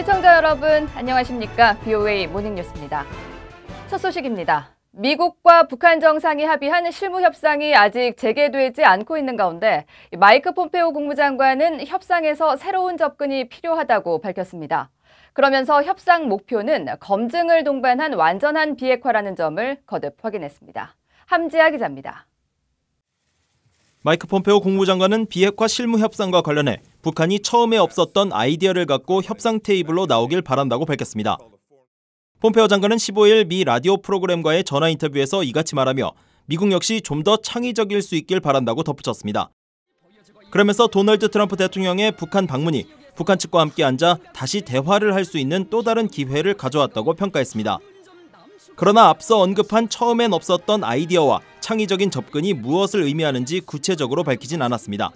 시청자 여러분, 안녕하십니까? VOA 모닝뉴스입니다. 첫 소식입니다. 미국과 북한 정상이 합의한 실무 협상이 아직 재개되지 않고 있는 가운데 마이크 폼페오 국무장관은 협상에서 새로운 접근이 필요하다고 밝혔습니다. 그러면서 협상 목표는 검증을 동반한 완전한 비핵화라는 점을 거듭 확인했습니다. 함지아 기자입니다. 마이크 폼페오 국무장관은 비핵화 실무 협상과 관련해 북한이 처음에 없었던 아이디어를 갖고 협상 테이블로 나오길 바란다고 밝혔습니다. 폼페오 장관은 15일 미 라디오 프로그램과의 전화 인터뷰에서 이같이 말하며 미국 역시 좀 더 창의적일 수 있길 바란다고 덧붙였습니다. 그러면서 도널드 트럼프 대통령의 북한 방문이 북한 측과 함께 앉아 다시 대화를 할 수 있는 또 다른 기회를 가져왔다고 평가했습니다. 그러나 앞서 언급한 처음엔 없었던 아이디어와 창의적인 접근이 무엇을 의미하는지 구체적으로 밝히진 않았습니다.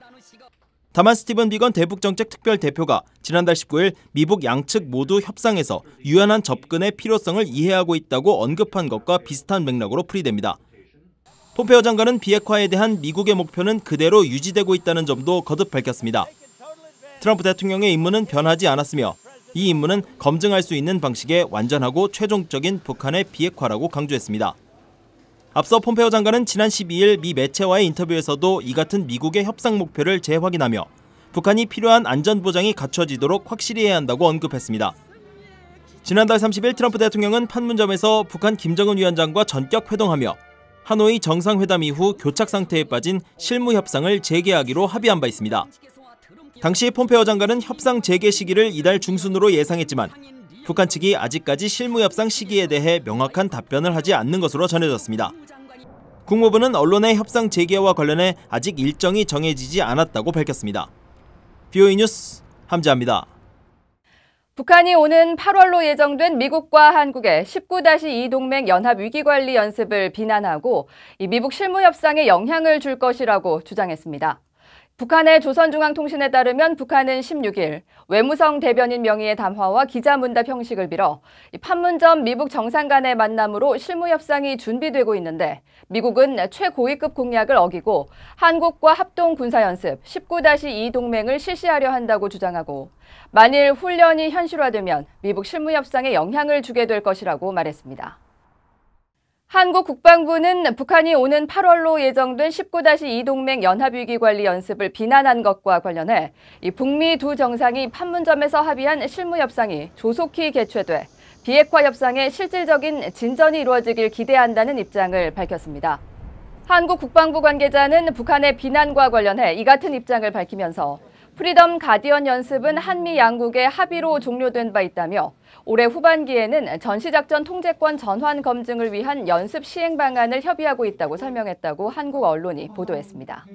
다만 스티븐 비건 대북정책특별대표가 지난달 19일 미북 양측 모두 협상에서 유연한 접근의 필요성을 이해하고 있다고 언급한 것과 비슷한 맥락으로 풀이됩니다. 폼페오 장관은 비핵화에 대한 미국의 목표는 그대로 유지되고 있다는 점도 거듭 밝혔습니다. 트럼프 대통령의 임무는 변하지 않았으며 이 임무는 검증할 수 있는 방식의 완전하고 최종적인 북한의 비핵화라고 강조했습니다. 앞서 폼페오 장관은 지난 12일 미 매체와의 인터뷰에서도 이 같은 미국의 협상 목표를 재확인하며 북한이 필요한 안전보장이 갖춰지도록 확실히 해야 한다고 언급했습니다. 지난달 30일 트럼프 대통령은 판문점에서 북한 김정은 위원장과 전격 회동하며 하노이 정상회담 이후 교착 상태에 빠진 실무 협상을 재개하기로 합의한 바 있습니다. 당시 폼페오 장관은 협상 재개 시기를 이달 중순으로 예상했지만 북한 측이 아직까지 실무 협상 시기에 대해 명확한 답변을 하지 않는 것으로 전해졌습니다. 국무부는 언론의 협상 재개와 관련해 아직 일정이 정해지지 않았다고 밝혔습니다. VOA 뉴스 함지아입니다. 북한이 오는 8월로 예정된 미국과 한국의 19-2 동맹 연합 위기관리 연습을 비난하고 이 미북 실무 협상에 영향을 줄 것이라고 주장했습니다. 북한의 조선중앙통신에 따르면 북한은 16일 외무성 대변인 명의의 담화와 기자문답 형식을 빌어 판문점 미북 정상 간의 만남으로 실무 협상이 준비되고 있는데 미국은 최고위급 공약을 어기고 한국과 합동 군사연습 19-2 동맹을 실시하려 한다고 주장하고 만일 훈련이 현실화되면 미북 실무 협상에 영향을 주게 될 것이라고 말했습니다. 한국 국방부는 북한이 오는 8월로 예정된 19-2 동맹 연합위기관리 연습을 비난한 것과 관련해 이 북미 두 정상이 판문점에서 합의한 실무 협상이 조속히 개최돼 비핵화 협상에 실질적인 진전이 이루어지길 기대한다는 입장을 밝혔습니다. 한국 국방부 관계자는 북한의 비난과 관련해 이 같은 입장을 밝히면서 프리덤 가디언 연습은 한미 양국의 합의로 종료된 바 있다며 올해 후반기에는 전시작전 통제권 전환 검증을 위한 연습 시행 방안을 협의하고 있다고 설명했다고 한국 언론이 보도했습니다.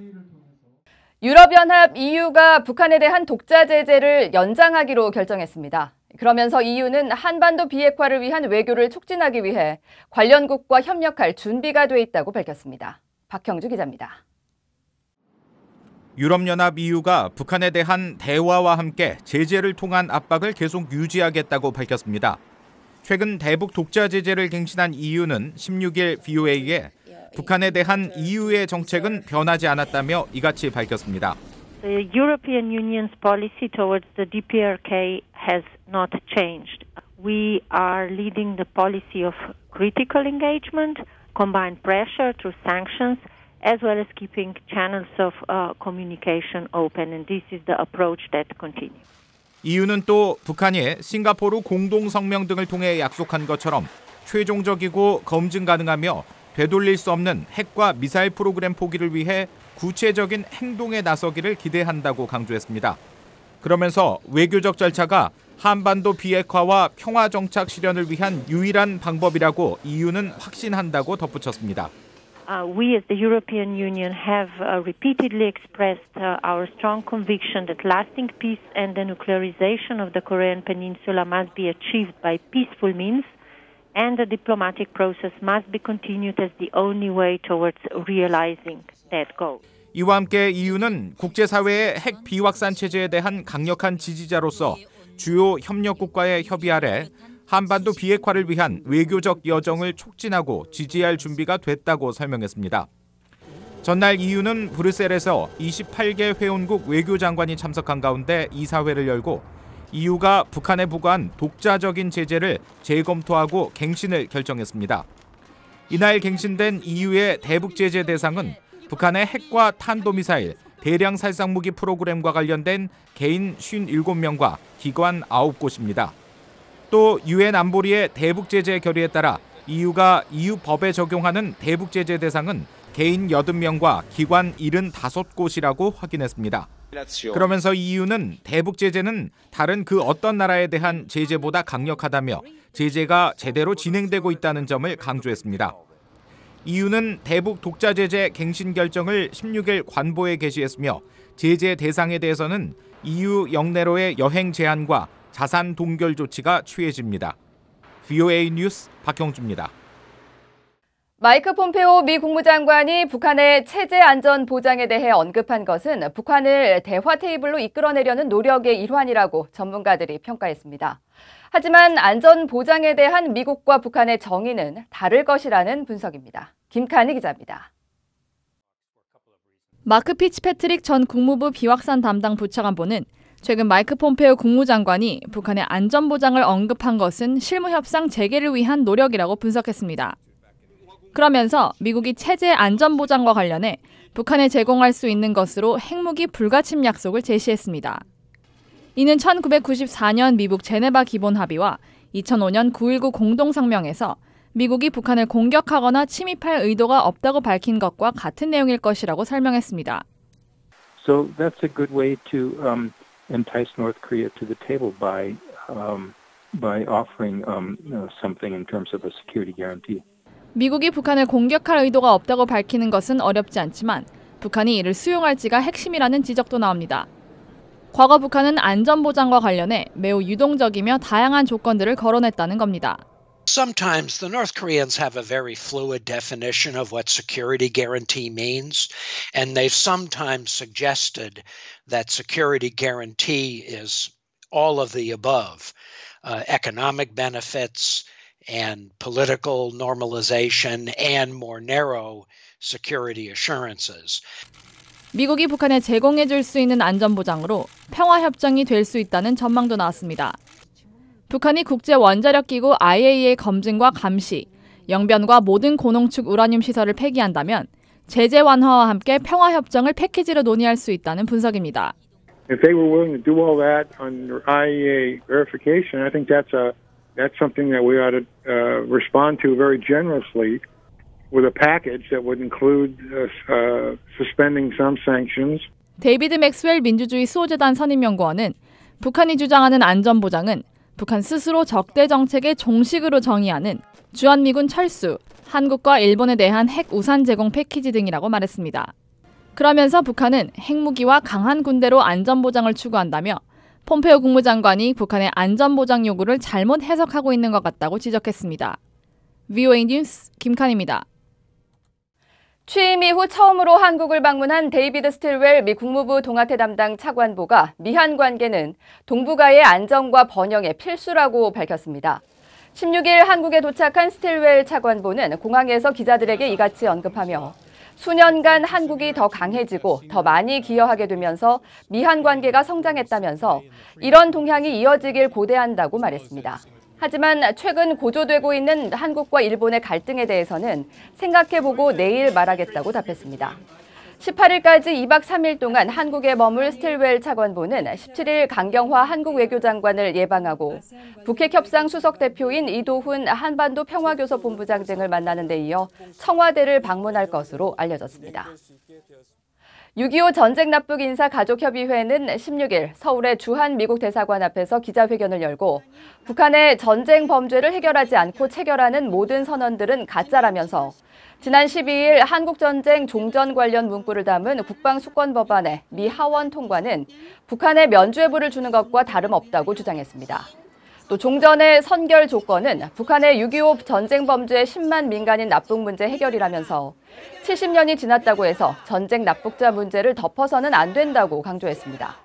유럽연합 EU가 북한에 대한 독자 제재를 연장하기로 결정했습니다. 그러면서 EU는 한반도 비핵화를 위한 외교를 촉진하기 위해 관련국과 협력할 준비가 돼 있다고 밝혔습니다. 박형주 기자입니다. 유럽연합 EU가 북한에 대한 대화와 함께 제재를 통한 압박을 계속 유지하겠다고 밝혔습니다. 최근 대북 독자 제재를 갱신한 EU는 16일 VOA에 북한에 대한 EU의 정책은 변하지 않았다며 이같이 밝혔습니다. The European Union's policy towards the DPRK has not changed. We are leading the policy of critical engagement, combined pressure through sanctions, as well as keeping channels of communication open, and this is the approach that continues. EU는 또 북한이 싱가포르 공동성명 등을 통해 약속한 것처럼 최종적이고 검증 가능하며 되돌릴 수 없는 핵과 미사일 프로그램 포기를 위해 구체적인 행동에 나서기를 기대한다고 강조했습니다. 그러면서 외교적 절차가 한반도 비핵화와 평화 정착 실현을 위한 유일한 방법이라고 EU는 확신한다고 덧붙였습니다. We as the European Union have repeatedly expressed our strong conviction that lasting peace and the nuclearization of the Korean Peninsula must be achieved by peaceful means, and the diplomatic process must be continued as the only way towards realizing that goal. 이와 함께 EU는 국제사회의 핵 비확산 체제에 대한 강력한 지지자로서 주요 협력국과의 협의 아래 한반도 비핵화를 위한 외교적 여정을 촉진하고 지지할 준비가 됐다고 설명했습니다. 전날 EU는 브뤼셀에서 28개 회원국 외교장관이 참석한 가운데 이사회를 열고 EU가 북한에 부과한 독자적인 제재를 재검토하고 갱신을 결정했습니다. 이날 갱신된 EU의 대북 제재 대상은 북한의 핵과 탄도미사일, 대량 살상무기 프로그램과 관련된 개인 57명과 기관 9곳입니다. 또 유엔 안보리의 대북 제재 결의에 따라 EU가 EU 법에 적용하는 대북 제재 대상은 개인 80명과 기관 75곳이라고 확인했습니다. 그러면서 EU는 대북 제재는 다른 그 어떤 나라에 대한 제재보다 강력하다며 제재가 제대로 진행되고 있다는 점을 강조했습니다. EU는 대북 독자 제재 갱신 결정을 16일 관보에 게시했으며 제재 대상에 대해서는 EU 영내로의 여행 제한과 자산 동결 조치가 취해집니다. VOA 뉴스 박형주입니다. 마이크 폼페오 미 국무장관이 북한의 체제 안전 보장에 대해 언급한 것은 북한을 대화 테이블로 이끌어내려는 노력의 일환이라고 전문가들이 평가했습니다. 하지만 안전 보장에 대한 미국과 북한의 정의는 다를 것이라는 분석입니다. 김칸희 기자입니다. 마크 피츠패트릭 전 국무부 비확산 담당 부차관보는 최근 마이크 폼페오 국무장관이 북한의 안전 보장을 언급한 것은 실무 협상 재개를 위한 노력이라고 분석했습니다. 그러면서 미국이 체제 안전 보장과 관련해 북한에 제공할 수 있는 것으로 핵무기 불가침 약속을 제시했습니다. 이는 1994년 미국 제네바 기본 합의와 2005년 9.19 공동성명에서 미국이 북한을 공격하거나 침입할 의도가 없다고 밝힌 것과 같은 내용일 것이라고 설명했습니다. So that's a good way to entice North Korea to the table by offering something in terms of a security guarantee. 미국이 북한을 공격할 의도가 없다고 밝히는 것은 어렵지 않지만 북한이 이를 수용할지가 핵심이라는 지적도 나옵니다. 과거 북한은 안전보장과 관련해 매우 유동적이며 다양한 조건들을 거론했다는 겁니다. Sometimes the North Koreans have a very fluid definition of what security guarantee means, and they've sometimes suggested that security guarantee is all of the above, economic benefits, and political normalization and more narrow security assurances. 미국이 북한에 제공해 줄 수 있는 안전보장으로 평화협정이 될 수 있다는 전망도 나왔습니다. 북한이 국제원자력기구 IAEA 검증과 감시, 영변과 모든 고농축 우라늄 시설을 폐기한다면 제재 완화와 함께 평화협정을 패키지로 논의할 수 있다는 분석입니다. If they were willing to do all that under IAEA verification, I think that's something that we ought to respond to very generously with a package that would include suspending some sanctions. 데이비드 맥스웰 민주주의 수호재단 선임연구원은 북한이 주장하는 안전보장은 북한 스스로 적대 정책의 종식으로 정의하는 주한미군 철수, 한국과 일본에 대한 핵 우산 제공 패키지 등이라고 말했습니다. 그러면서 북한은 핵무기와 강한 군대로 안전보장을 추구한다며 폼페오 국무장관이 북한의 안전보장 요구를 잘못 해석하고 있는 것 같다고 지적했습니다. VOA 뉴스 김칸입니다. 취임 이후 처음으로 한국을 방문한 데이비드 스틸웰 미 국무부 동아태 담당 차관보가 미한 관계는 동북아의 안정과 번영의 필수라고 밝혔습니다. 16일 한국에 도착한 스틸웰 차관보는 공항에서 기자들에게 이같이 언급하며 수년간 한국이 더 강해지고 더 많이 기여하게 되면서 미한 관계가 성장했다면서 이런 동향이 이어지길 고대한다고 말했습니다. 하지만 최근 고조되고 있는 한국과 일본의 갈등에 대해서는 생각해보고 내일 말하겠다고 답했습니다. 18일까지 2박 3일 동안 한국에 머물 스틸웰 차관보는 17일 강경화 한국 외교장관을 예방하고 북핵 협상 수석 대표인 이도훈 한반도 평화교섭본부장 등을 만나는 데 이어 청와대를 방문할 것으로 알려졌습니다. 6.25 전쟁 납북 인사 가족협의회는 16일 서울의 주한 미국 대사관 앞에서 기자회견을 열고 북한의 전쟁 범죄를 해결하지 않고 체결하는 모든 선언들은 가짜라면서 지난 12일 한국전쟁 종전 관련 문구를 담은 국방수권법안의 미 하원 통과는 북한에 면죄부를 주는 것과 다름없다고 주장했습니다. 또 종전의 선결 조건은 북한의 6.25 전쟁 범죄 10만 민간인 납북 문제 해결이라면서 70년이 지났다고 해서 전쟁 납북자 문제를 덮어서는 안 된다고 강조했습니다.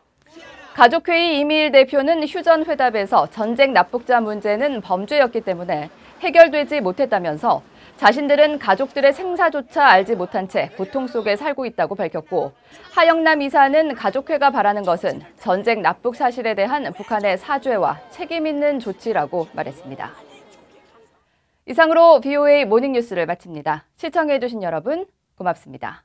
가족회의 이미일 대표는 휴전 회답에서 전쟁 납북자 문제는 범죄였기 때문에 해결되지 못했다면서 자신들은 가족들의 생사조차 알지 못한 채 고통 속에 살고 있다고 밝혔고, 하영남 이사는 가족회가 바라는 것은 전쟁 납북 사실에 대한 북한의 사죄와 책임 있는 조치라고 말했습니다. 이상으로 BOA 모닝뉴스를 마칩니다. 시청해주신 여러분 고맙습니다.